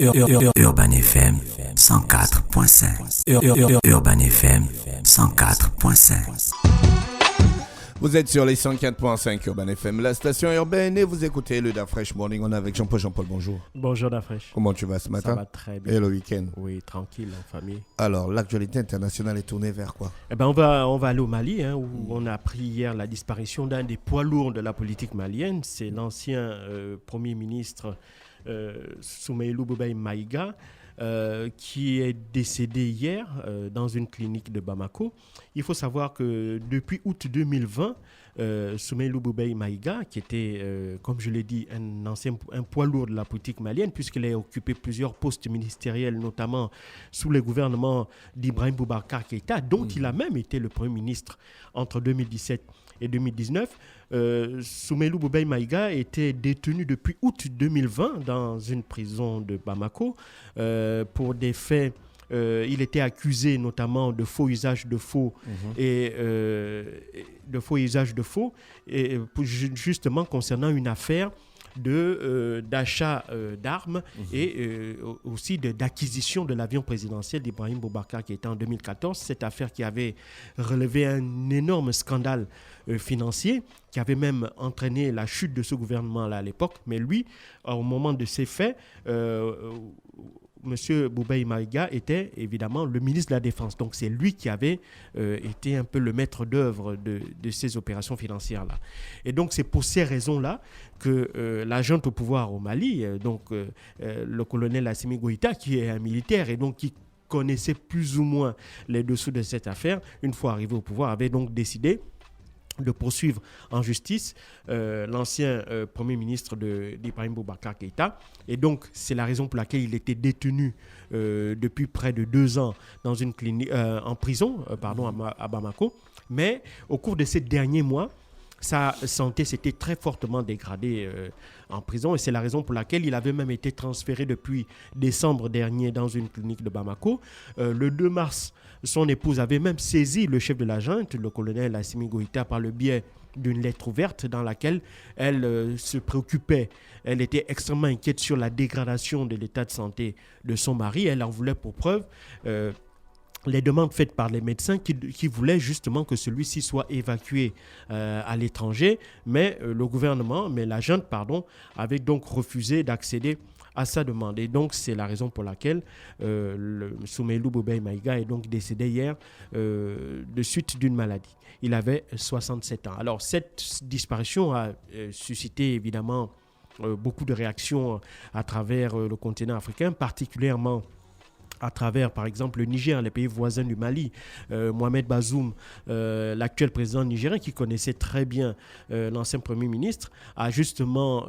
Urban FM 104.5. Urban FM 104.5. Vous êtes sur les 104.5 Urban FM, la station urbaine, et vous écoutez le Da Fresh Morning. On est avec Jean-Paul. Jean-Paul, bonjour. Bonjour Da Fresh. Comment tu vas ce matin? Ça va très bien. Et le week-end? Oui, tranquille, en famille. Alors, l'actualité internationale est tournée vers quoi? On va aller au Mali, où on a appris hier la disparition d'un des poids lourds de la politique malienne. C'est l'ancien Premier ministre Soumeylou Boubèye Maïga, qui est décédé hier dans une clinique de Bamako. Il faut savoir que depuis août 2020, Soumeylou Boubèye Maïga, qui était, comme je l'ai dit, un poids lourd de la politique malienne, puisqu'il a occupé plusieurs postes ministériels, notamment sous le gouvernement d'Ibrahim Boubacar Keïta, dont il a même été le Premier ministre entre 2017 et 2019. Soumeylou Boubèye Maïga était détenu depuis août 2020 dans une prison de Bamako pour des faits. Il était accusé notamment de faux usage de faux et justement concernant une affaire d'achat d'armes et aussi d'acquisition de l'avion présidentiel d'Ibrahim Boubacar qui était en 2014. Cette affaire qui avait relevé un énorme scandale financier qui avait même entraîné la chute de ce gouvernement-là à l'époque. Mais lui, au moment de ces faits, M. Boubèye Maïga était évidemment le ministre de la Défense. Donc c'est lui qui avait été un peu le maître d'œuvre de ces opérations financières-là. Et donc c'est pour ces raisons-là que l'agent au pouvoir au Mali, le colonel Assimi Goïta, qui est un militaire et donc qui connaissait plus ou moins les dessous de cette affaire, une fois arrivé au pouvoir, avait donc décidé de poursuivre en justice l'ancien Premier ministre d'Ibrahim Boubacar Keïta. Et donc, c'est la raison pour laquelle il était détenu depuis près de 2 ans dans une clinique, en prison à Bamako. Mais au cours de ces derniers mois, sa santé s'était très fortement dégradée en prison et c'est la raison pour laquelle il avait même été transféré depuis décembre dernier dans une clinique de Bamako. Le 2 mars, son épouse avait même saisi le chef de la junte, le colonel Assimi Goïta, par le biais d'une lettre ouverte dans laquelle elle se préoccupait. Elle était extrêmement inquiète sur la dégradation de l'état de santé de son mari. Elle en voulait pour preuve les demandes faites par les médecins qui voulaient justement que celui-ci soit évacué à l'étranger, mais la junte, avait donc refusé d'accéder à sa demande. Et donc, c'est la raison pour laquelle Soumeylou Boubèye Maïga est donc décédé hier de suite d'une maladie. Il avait 67 ans. Alors, cette disparition a suscité évidemment beaucoup de réactions à travers le continent africain, particulièrement à travers, par exemple, le Niger, les pays voisins du Mali. Mohamed Bazoum, l'actuel président nigérien, qui connaissait très bien l'ancien Premier ministre, a justement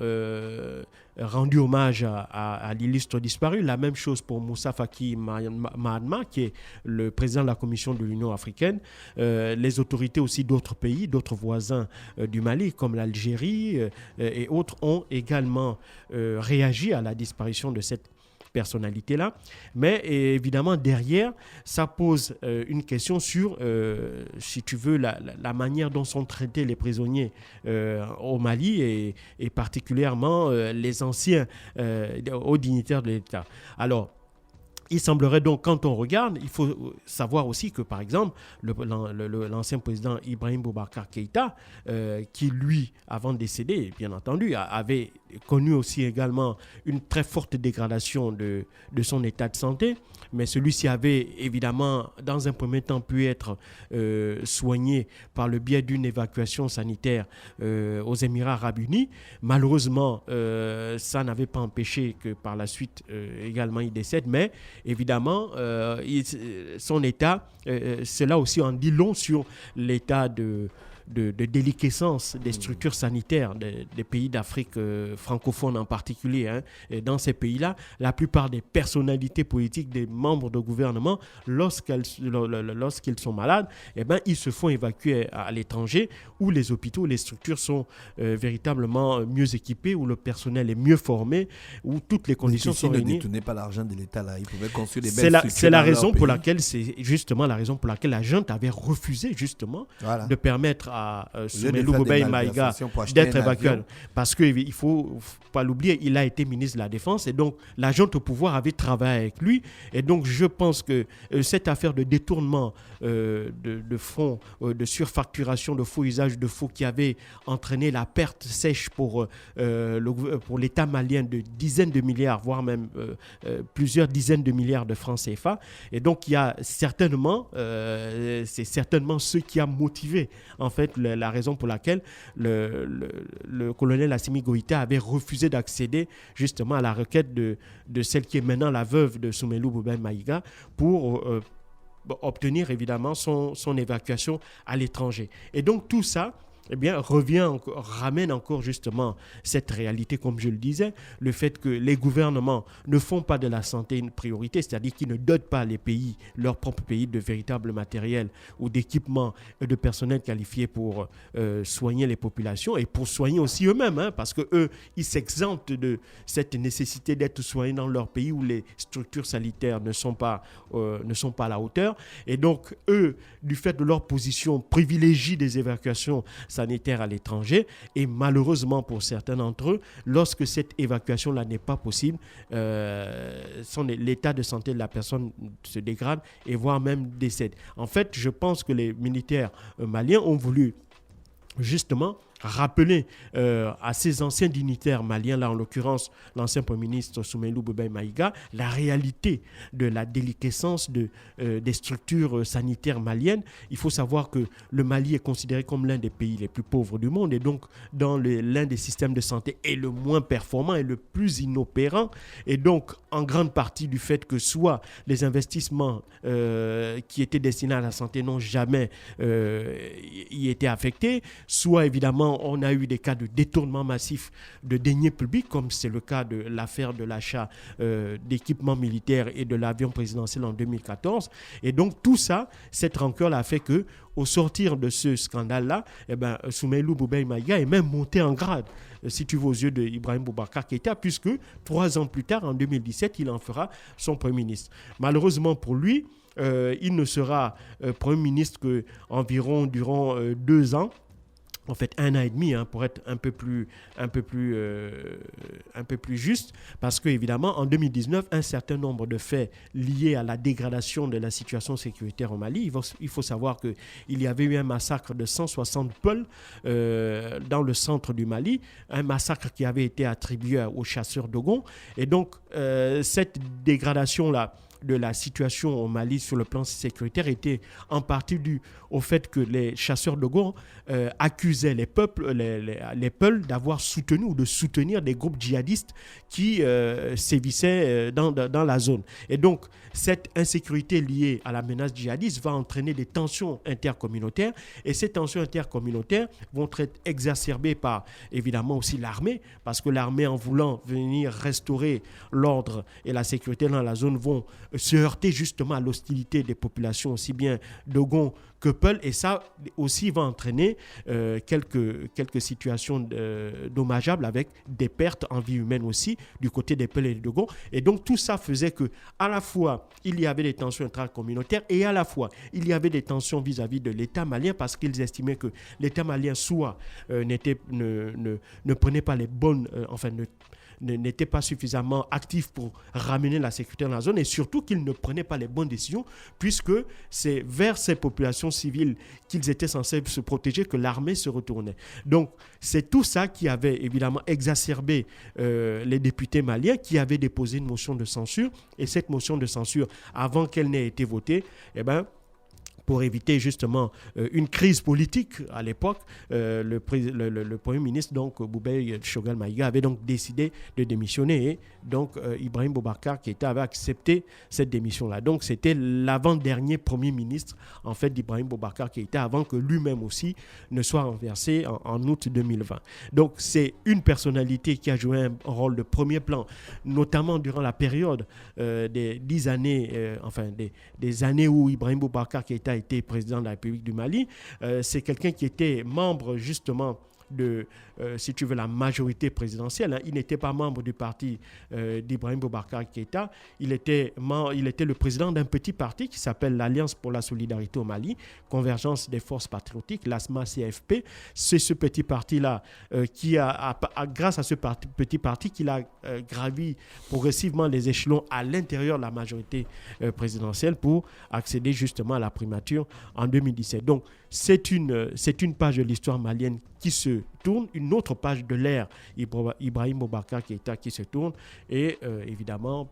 rendu hommage à l'illustre disparu. La même chose pour Moussa Faki Mahamat, qui est le président de la Commission de l'Union africaine. Les autorités aussi d'autres pays, d'autres voisins du Mali, comme l'Algérie et autres, ont également réagi à la disparition de cette personnalité-là. Mais évidemment, derrière, ça pose une question sur, si tu veux, la manière dont sont traités les prisonniers au Mali et particulièrement les anciens hauts dignitaires de l'État. Alors, il semblerait donc, quand on regarde, il faut savoir aussi que, par exemple, l'ancien président Ibrahim Boubacar Keïta, qui lui, avant de décéder, bien entendu, avait connu aussi également une très forte dégradation de son état de santé, mais celui-ci avait évidemment, dans un premier temps, pu être soigné par le biais d'une évacuation sanitaire aux Émirats arabes unis. Malheureusement, ça n'avait pas empêché que par la suite, également, il décède, mais évidemment, son état, cela aussi en dit long sur l'état de déliquescence des structures sanitaires des pays d'Afrique francophone en particulier. Et dans ces pays-là, la plupart des personnalités politiques, des membres de gouvernement, lorsqu'ils sont malades, ils se font évacuer à l'étranger où les hôpitaux, les structures sont véritablement mieux équipées, où le personnel est mieux formé, où toutes les conditions sont réunies. Ne détournez pas l'argent de l'État là, ils pouvaient construire des belles structures. C'est justement la raison pour laquelle la junte avait refusé justement de permettre à Au lieu de Soumaïlou faire des Boubèye Maïga malversations pour acheter d'être un évacué. avion. Parce qu'il ne faut pas l'oublier, il a été ministre de la Défense et donc l'agent au pouvoir avait travaillé avec lui. Et donc je pense que cette affaire de détournement de fonds, de surfacturation, de faux usage de faux qui avait entraîné la perte sèche pour l'État malien de dizaines de milliards, voire même plusieurs dizaines de milliards de francs CFA. Et donc il y a certainement, c'est certainement ce qui a motivé en fait la raison pour laquelle le colonel Assimi Goïta avait refusé d'accéder justement à la requête de celle qui est maintenant la veuve de Soumaïlou Boubèye Maïga pour obtenir évidemment son évacuation à l'étranger. Et donc tout ça ramène encore justement cette réalité, comme je le disais, le fait que les gouvernements ne font pas de la santé une priorité, c'est-à-dire qu'ils ne dotent pas les pays, leur propre pays, de véritables matériels ou d'équipements et de personnel qualifié pour soigner les populations et pour soigner aussi eux-mêmes, parce qu'eux, ils s'exemptent de cette nécessité d'être soignés dans leur pays où les structures sanitaires ne sont pas à la hauteur. Et donc, eux, du fait de leur position, privilégient des évacuations sanitaires à l'étranger et malheureusement pour certains d'entre eux, lorsque cette évacuation-là n'est pas possible, l'état de santé de la personne se dégrade et voire même décède. En fait, je pense que les militaires maliens ont voulu justement rappeler à ces anciens dignitaires maliens, là en l'occurrence l'ancien Premier ministre Soumaïlou Boubèye Maïga, la réalité de la déliquescence des structures sanitaires maliennes. Il faut savoir que le Mali est considéré comme l'un des pays les plus pauvres du monde et donc l'un des systèmes de santé est le moins performant et le plus inopérant, et donc en grande partie du fait que soit les investissements qui étaient destinés à la santé n'ont jamais y été affectés, soit évidemment on a eu des cas de détournement massif de deniers publics, comme c'est le cas de l'affaire de l'achat d'équipements militaires et de l'avion présidentiel en 2014. Et donc tout ça, cette rancœur-là a fait que, au sortir de ce scandale-là, Soumaïlou Boubèye Maïga est même monté en grade, si tu veux, aux yeux d'Ibrahim Boubacar Keïta, puisque 3 ans plus tard, en 2017, il en fera son Premier ministre. Malheureusement pour lui, il ne sera Premier ministre qu'environ durant 2 ans. En fait, 1 an et demi, pour être un peu plus juste, parce qu'évidemment, en 2019, un certain nombre de faits liés à la dégradation de la situation sécuritaire au Mali. Il faut savoir qu'il y avait eu un massacre de 160 Peuls dans le centre du Mali, un massacre qui avait été attribué aux chasseurs Dogon. Et donc, cette dégradation-là de la situation au Mali sur le plan sécuritaire était en partie due au fait que les chasseurs Dogon accusaient les Peuls d'avoir soutenu ou de soutenir des groupes djihadistes qui sévissaient dans la zone. Et donc, cette insécurité liée à la menace djihadiste va entraîner des tensions intercommunautaires, et ces tensions intercommunautaires vont être exacerbées par, évidemment, aussi l'armée, parce que l'armée, en voulant venir restaurer l'ordre et la sécurité dans la zone, vont se heurter justement à l'hostilité des populations, aussi bien Dogon que Peul, et ça aussi va entraîner quelques situations dommageables avec des pertes en vie humaine aussi du côté des Peul et des Dogon. Et donc tout ça faisait que à la fois il y avait des tensions intracommunautaires et à la fois il y avait des tensions vis-à-vis de l'État malien, parce qu'ils estimaient que l'État malien soit ne prenait pas les bonnes, n'était pas suffisamment actif pour ramener la sécurité dans la zone, et surtout qu'ils ne prenaient pas les bonnes décisions, puisque c'est vers ces populations civiles qu'ils étaient censés se protéger que l'armée se retournait. Donc c'est tout ça qui avait évidemment exacerbé les députés maliens, qui avaient déposé une motion de censure, et cette motion de censure, avant qu'elle n'ait été votée, pour éviter justement une crise politique à l'époque, le Premier ministre, donc Boubèye Choguel Maïga, avait donc décidé de démissionner, et donc Ibrahim Boubacar Keïta avait accepté cette démission-là. Donc c'était l'avant-dernier Premier ministre en fait d'Ibrahim Boubacar Keïta, avant que lui-même aussi ne soit renversé en août 2020. Donc c'est une personnalité qui a joué un rôle de premier plan, notamment durant la période des 10 années, des années où Ibrahim Boubacar Keïta était président de la République du Mali. C'est quelqu'un qui était membre justement de, si tu veux, la majorité présidentielle. Hein. Il n'était pas membre du parti d'Ibrahim Boubacar Keïta. Il était le président d'un petit parti qui s'appelle l'Alliance pour la solidarité au Mali, Convergence des forces patriotiques, l'ASMA-CFP. C'est ce petit parti-là qui grâce à ce petit parti, qu'il a gravi progressivement les échelons à l'intérieur de la majorité présidentielle pour accéder justement à la primature en 2017. Donc, c'est une page de l'histoire malienne qui se tourne, une autre page de l'ère Ibrahim Boubacar Keïta qui se tourne. Et évidemment,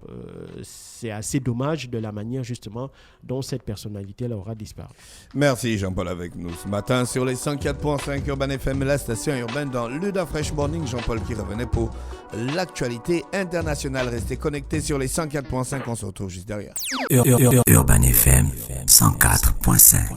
c'est assez dommage de la manière justement dont cette personnalité-là aura disparu. Merci Jean-Paul avec nous ce matin sur les 104.5 Urban FM, la station urbaine dans Luda Fresh Morning. Jean-Paul qui revenait pour l'actualité internationale. Restez connectés sur les 104.5, on se retrouve juste derrière. Urban FM 104.5.